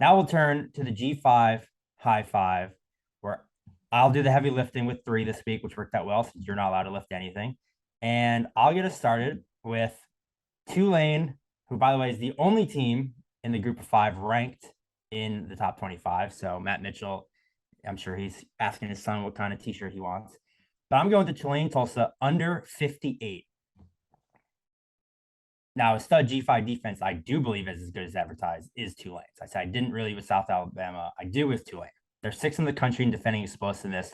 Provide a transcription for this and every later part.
Now we'll turn to the G5 high five, where I'll do the heavy lifting with three this week, which worked out well since you're not allowed to lift anything. And I'll get us started with Tulane, who, by the way, is the only team in the group of five ranked in the top 25. So Matt Mitchell, I'm sure he's asking his son what kind of t-shirt he wants. But I'm going to Tulane, Tulsa, under 58. Now, a stud G5 defense, I do believe is as good as advertised, is Tulane. I said I didn't really with South Alabama. I do with Tulane. They're sixth in the country in defending explosiveness.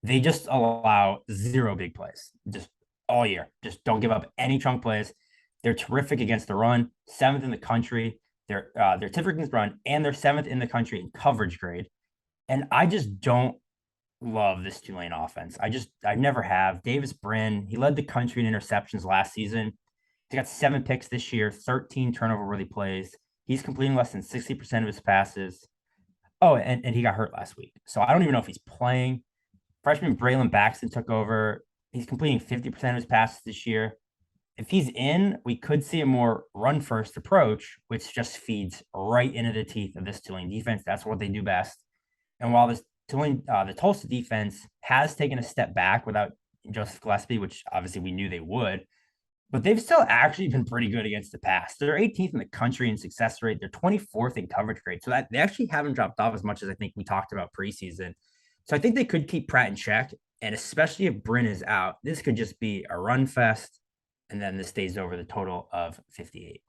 They just allow zero big plays, just all year. Just don't give up any chunk plays. They're terrific against the run, seventh in the country. They're terrific against the run, and they're seventh in the country in coverage grade. And I just don't love this Tulane offense. I never have. Davis Brin, he led the country in interceptions last season. He's got 7 picks this year, 13 turnover-worthy plays. He's completing less than 60% of his passes. Oh, and he got hurt last week. So I don't even know if he's playing. Freshman Braylon Baxton took over. He's completing 50% of his passes this year. If he's in, we could see a more run-first approach, which just feeds right into the teeth of this Tulane defense. That's what they do best. And while this Tulane, the Tulsa defense has taken a step back without Joseph Gillespie, which obviously we knew they would, but they've still actually been pretty good against the pass. They're 18th in the country in success rate. They're 24th in coverage grade. So that they actually haven't dropped off as much as I think we talked about preseason. So I think they could keep Pratt in check. And especially if Brin is out, this could just be a run fest. And then this stays over the total of 58.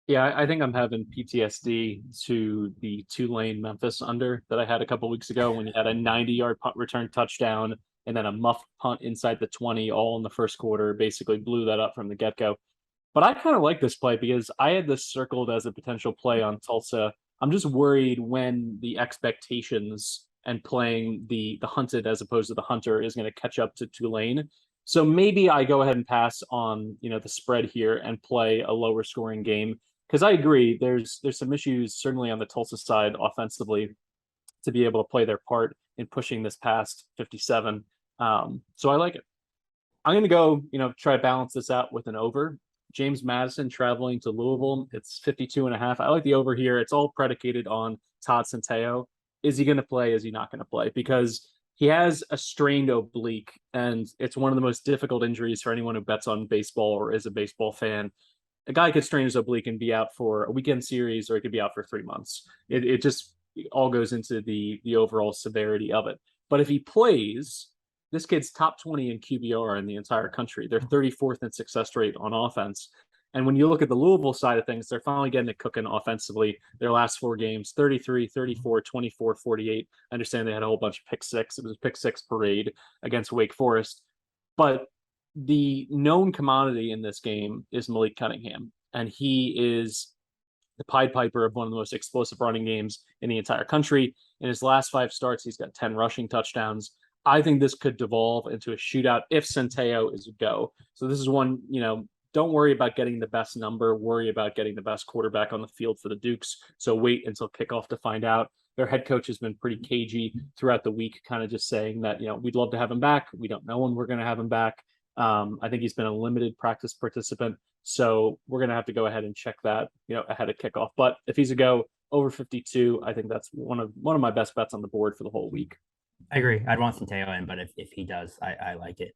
Yeah, I think I'm having PTSD to the Tulane Memphis under that I had a couple weeks ago when you had a 90-yard punt return touchdown and then a muffed punt inside the 20 all in the first quarter, basically blew that up from the get-go. But I kind of like this play because I had this circled as a potential play on Tulsa. I'm just worried when the expectations and playing the hunted as opposed to the hunter is going to catch up to Tulane. So maybe I go ahead and pass on, the spread here and play a lower scoring game because I agree there's some issues certainly on the Tulsa side offensively to be able to play their part in pushing this past 57. So I like it. I'm going to go, try to balance this out with an over. James Madison traveling to Louisville. It's 52.5. I like the over here. It's all predicated on Todd Centeio. Is he going to play? Is he not going to play? Because he has a strained oblique, and it's one of the most difficult injuries for anyone who bets on baseball or is a baseball fan. A guy could strain his oblique and be out for a weekend series, or he could be out for 3 months. It just all goes into the overall severity of it. But if he plays, this kid's top 20 in QBR in the entire country. They're 34th in success rate on offense. And when you look at the Louisville side of things, they're finally getting it cooking offensively. Their last 4 games, 33, 34, 24, 48. I understand they had a whole bunch of pick six. It was a pick six parade against Wake Forest. But the known commodity in this game is Malik Cunningham. And he is the Pied Piper of one of the most explosive running games in the entire country. In his last 5 starts, he's got 10 rushing touchdowns. I think this could devolve into a shootout if Centeio is a go. So this is one, don't worry about getting the best number. Worry about getting the best quarterback on the field for the Dukes. So wait until kickoff to find out. Their head coach has been pretty cagey throughout the week, kind of just saying that, we'd love to have him back. We don't know when we're going to have him back. I think he's been a limited practice participant. So we're going to have to go ahead and check that, ahead of kickoff. But if he's a go over 52, I think that's one of my best bets on the board for the whole week. I agree. I'd want Centeio in, but if he does, I like it.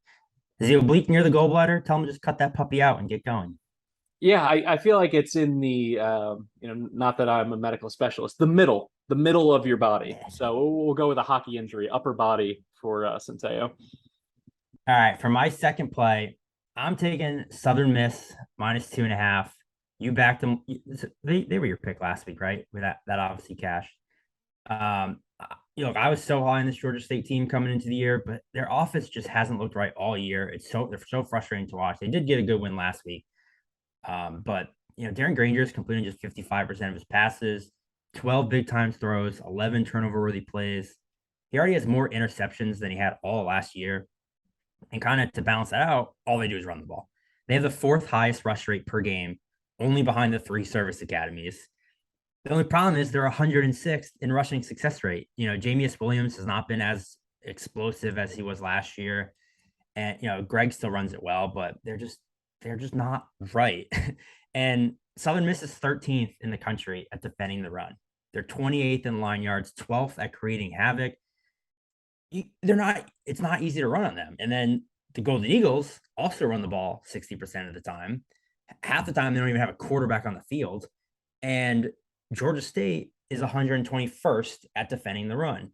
Is he oblique near the gallbladder? Tell him to just cut that puppy out and get going. Yeah, I feel like it's in the, not that I'm a medical specialist, the middle of your body. So we'll go with a hockey injury, upper body for Centeio. All right. For my second play, I'm taking Southern Miss -2.5. You backed them. They were your pick last week, right? With that obviously cashed. I was so high on this Georgia State team coming into the year, but their offense just hasn't looked right all year. They're so frustrating to watch. They did get a good win last week. But Darren Granger is completing just 55% of his passes, 12 big time throws, 11 turnover worthy plays. He already has more interceptions than he had all last year. And kind of to balance that out, all they do is run the ball. They have the 4th highest rush rate per game, only behind the 3 service academies. The only problem is they're 106th in rushing success rate. Jamius Williams has not been as explosive as he was last year. And, Greg still runs it well, but they're just not right. And Southern Miss is 13th in the country at defending the run. They're 28th in line yards, 12th at creating havoc. It's not easy to run on them. And then the Golden Eagles also run the ball 60% of the time. Half the time, they don't even have a quarterback on the field. And Georgia State is 121st at defending the run.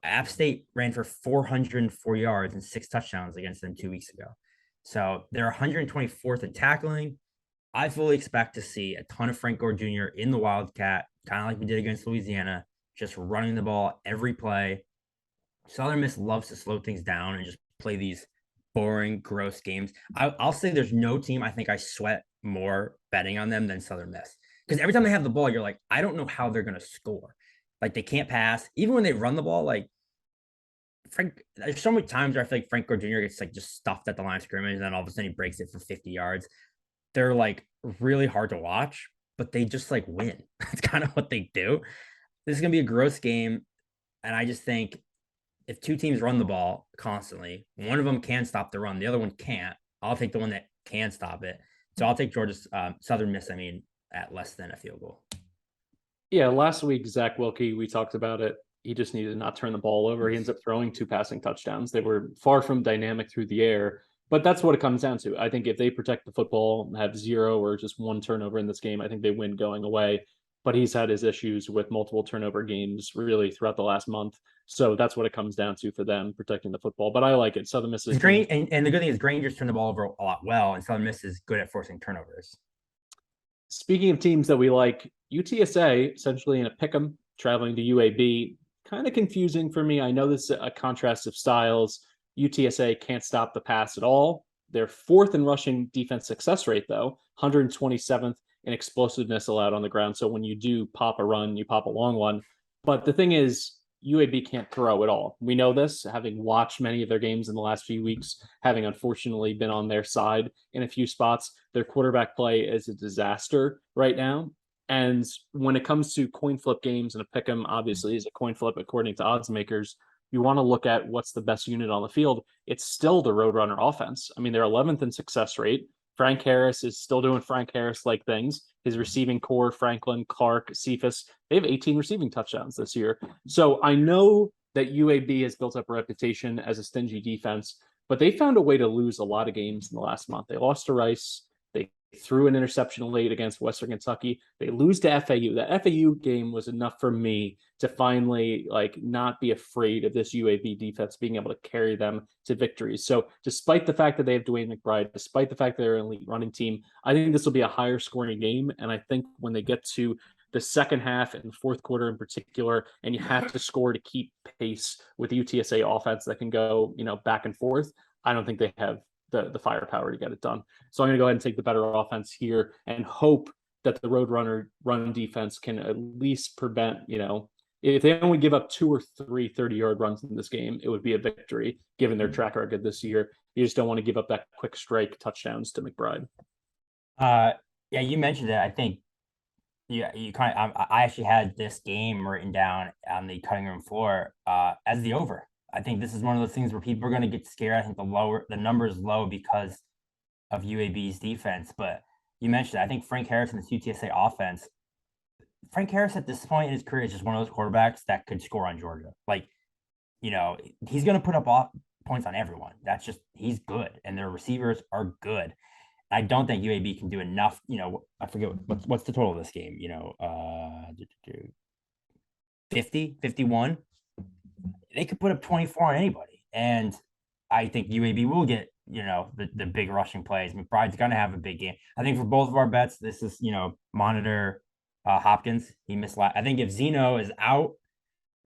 App State ran for 404 yards and 6 touchdowns against them 2 weeks ago. So they're 124th in tackling. I fully expect to see a ton of Frank Gore Jr. in the Wildcat, kind of like we did against Louisiana, just running the ball every play. Southern Miss loves to slow things down and just play these boring, gross games. I'll say there's no team I think I sweat more betting on them than Southern Miss. Because every time they have the ball, you're like, I don't know how they're going to score. Like, they can't pass. Even when they run the ball, like, there's so many times where I feel like Frank Gore Jr. gets like just stuffed at the line of scrimmage, and then all of a sudden he breaks it for 50 yards. They're like really hard to watch, but they just like win. That's kind of what they do. This is gonna be a gross game, and I just think if two teams run the ball constantly, one of them can stop the run, the other one can't. I'll take the one that can stop it. So I'll take Georgia's Southern Miss. At less than a field goal. Yeah, last week Zach Wilkie, we talked about it. He just needed to not turn the ball over. He ends up throwing 2 passing touchdowns. They were far from dynamic through the air, but that's what it comes down to. I think if they protect the football, have 0 or just 1 turnover in this game, I think they win going away. But he's had his issues with multiple turnover games really throughout the last month. So that's what it comes down to for them, protecting the football. But I like it. Southern Miss is great. And the good thing is Granger's turned the ball over a lot well, and Southern Miss is good at forcing turnovers. Speaking of teams that we like, UTSA essentially in a pick'em traveling to UAB, kind of confusing for me. I know this is a contrast of styles. UTSA can't stop the pass at all. They're 4th in rushing defense success rate, though, 127th in explosiveness allowed on the ground. So when you do pop a run, you pop a long one. But the thing is, UAB can't throw at all. We know this, having watched many of their games in the last few weeks, having unfortunately been on their side in a few spots. Their quarterback play is a disaster right now. And when it comes to coin flip games, and a pick'em obviously is a coin flip according to odds makers, you want to look at what's the best unit on the field. It's still the Roadrunner offense. They're 11th in success rate. Frank Harris is still doing Frank Harris-like things. His receiving core, Franklin, Clark, Cephas, they have 18 receiving touchdowns this year. So I know that UAB has built up a reputation as a stingy defense, but they found a way to lose a lot of games in the last month. They lost to Rice. They threw an interception late against Western Kentucky. They lose to FAU. That FAU game was enough for me to finally not be afraid of this UAB defense being able to carry them to victories. So despite the fact that they have Dwayne McBride, despite the fact that they're an elite running team, I think this will be a higher scoring game. And I think when they get to the second half and the fourth quarter in particular, and you have to score to keep pace with the UTSA offense that can go, back and forth, I don't think they have the firepower to get it done. So I'm going to go ahead and take the better offense here and hope that the Roadrunner run defense can at least prevent, if they only give up 2 or 3 30-yard runs in this game, it would be a victory given their track record this year. You just don't want to give up that quick strike touchdowns to McBride. Yeah, you mentioned it. I think you kind of, I actually had this game written down on the cutting room floor as the over. I think this is one of those things where people are going to get scared. I think the number is low because of UAB's defense. But you mentioned it. I think Frank Harris and this UTSA offense, Frank Harris at this point in his career is just one of those quarterbacks that could score on Georgia. He's going to put up points on everyone. He's good. And their receivers are good. I don't think UAB can do enough. I forget what's the total of this game, 50, 51. They could put up 24 on anybody. And I think UAB will get, the big rushing plays. McBride's going to have a big game. I think for both of our bets, this is, monitor Hopkins. He missed I think if Zeno is out,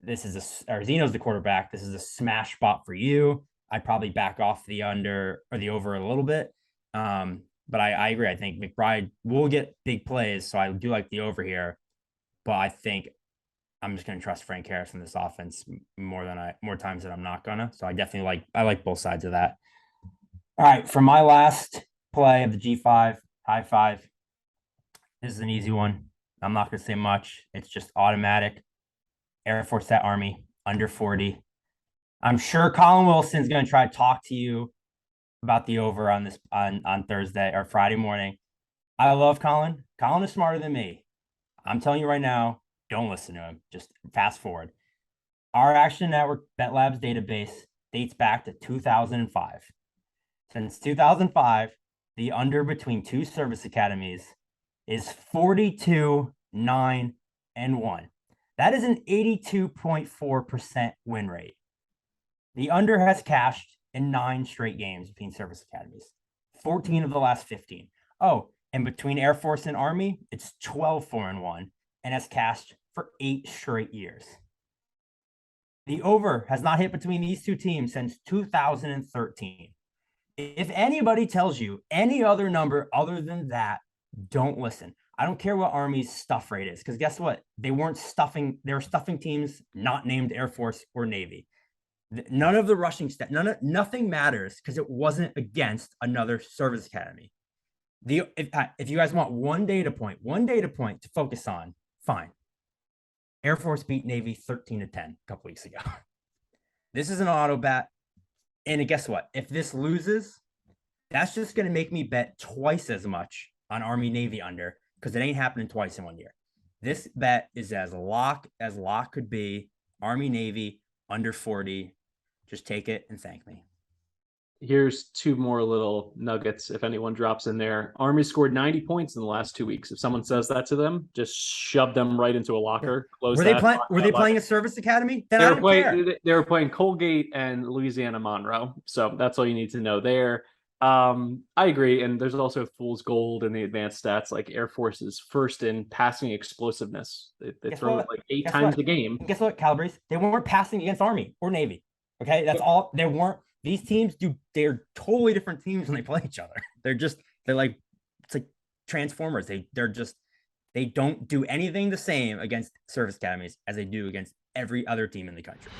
Zeno's the quarterback. This is a smash spot for you. I'd probably back off the under or the over a little bit. But I agree. I think McBride will get big plays. So I do like the over here. But I think I'm just going to trust Frank Harris in this offense more times than I'm not gonna. So I like both sides of that. All right, for my last play of the G5 high 5, this is an easy one. I'm not going to say much. It's just automatic. Air Force at Army under 40. I'm sure Colin Wilson's going to try to talk to you about the over on this on Thursday or Friday morning. I love Colin. Colin is smarter than me. I'm telling you right now, Don't listen to him. Just fast forward. Our Action Network Bet Labs database dates back to 2005. Since 2005, the under between two service academies is 42, 9, and 1. That is an 82.4% win rate. The under has cashed in 9 straight games between service academies, 14 of the last 15. Oh, and between Air Force and Army, it's 12, 4, and 1, and has cashed for 8 straight years. The over has not hit between these two teams since 2013. If anybody tells you any other number other than that, don't listen. I don't care what Army's stuff rate is, because guess what? They were stuffing teams not named Air Force or Navy. None of the rushing stat, nothing matters because it wasn't against another service academy. If you guys want one data point to focus on, fine. Air Force beat Navy 13-10 a couple weeks ago. This is an auto bet. And guess what? If this loses, that's just going to make me bet twice as much on Army Navy under, because it ain't happening twice in 1 year. This bet is as lock could be. Army Navy under 40. Just take it and thank me. Here's 2 more little nuggets if anyone drops in there. Army scored 90 points in the last 2 weeks. If someone says that to them, just shove them right into a locker. Close were they playing a service academy? Then they were playing Colgate and Louisiana Monroe. So that's all you need to know there. I agree. And there's also fool's gold in the advanced stats, like Air Force is first in passing explosiveness. They throw it like 8 times a game. And guess what, Calabrese? They weren't passing against Army or Navy. Okay, that's all. They weren't. These teams they're totally different teams when they play each other. They're like, it's like Transformers. They don't do anything the same against service academies as they do against every other team in the country.